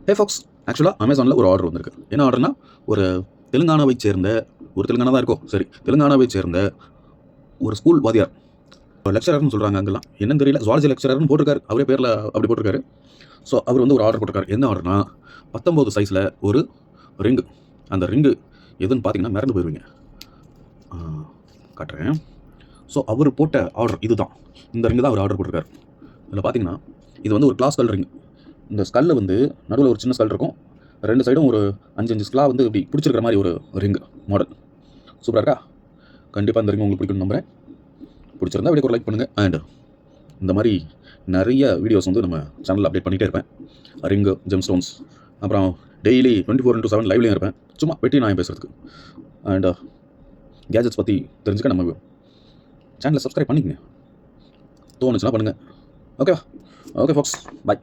ஹே Fox, ஆக்சுவலாக அமேசானில் ஒரு ஆர்டர் வந்திருக்கு. என்ன ஆர்டர்னா, ஒரு தெலுங்கானாவை சேர்ந்த தெலுங்கானா தான் இருக்கும், சரி, தெலுங்கானாவை சேர்ந்த ஒரு ஸ்கூல் வாத்தியார், லெக்சரர்னு சொல்கிறாங்க அங்கெல்லாம், என்னன்னு தெரியல, ஜுவாலஜி லெக்சரர்னு போட்டிருக்காரு, அவரே பேரில் அப்படி போட்டிருக்காரு. ஸோ அவர் வந்து ஒரு ஆர்டர் போட்டிருக்காரு. என்ன ஆர்டர்னா, 19 சைஸில் ஒரு ரிங்கு. அந்த ரிங்கு எதுன்னு பார்த்தீங்கன்னா மறந்து போயிடுவீங்க, காட்டுறேன். ஸோ அவர் போட்ட ஆர்டர் இதுதான். இந்த ரிங்கு தான் அவர் ஆர்டர் போட்டிருக்காரு. இதில் பார்த்தீங்கன்னா இது வந்து ஒரு கிளாஸ் ஸ்கல் ரிங். இந்த ஸ்கல்ல வந்து நடுவில் ஒரு சின்ன ஸ்கல் இருக்கும், ரெண்டு சைடும் ஒரு 5 ஸ்கலா வந்து இப்படி பிடிச்சிருக்கிற மாதிரி ஒரு ரிங் மாடல். சூப்பராக இருக்கா? கண்டிப்பாக இந்த ரிங் உங்களுக்கு பிடிக்கும்னு நம்புகிறேன். பிடிச்சிருந்தா வீடியோக்கு லைக் பண்ணுங்கள். அண்ட் இந்த மாதிரி நிறைய வீடியோஸ் வந்து நம்ம சேனலில் அப்டேட் பண்ணிகிட்டே இருப்பேன். ரிங்கு, ஜெம் ஸ்டோன்ஸ், அப்புறம் டெய்லி 24x7 லைவ்லையும் இருப்பேன், சும்மா வெட்டி நான் பேசுகிறதுக்கு. அண்ட் கேஜெட்ஸ் பற்றி தெரிஞ்சுக்க நம்ம சேனலை சப்ஸ்கிரைப் பண்ணிக்கங்க, தோணுச்சுன்னா பண்ணுங்கள். ஓகேவா? ஓகே ஃபாக்ஸ், பாய்.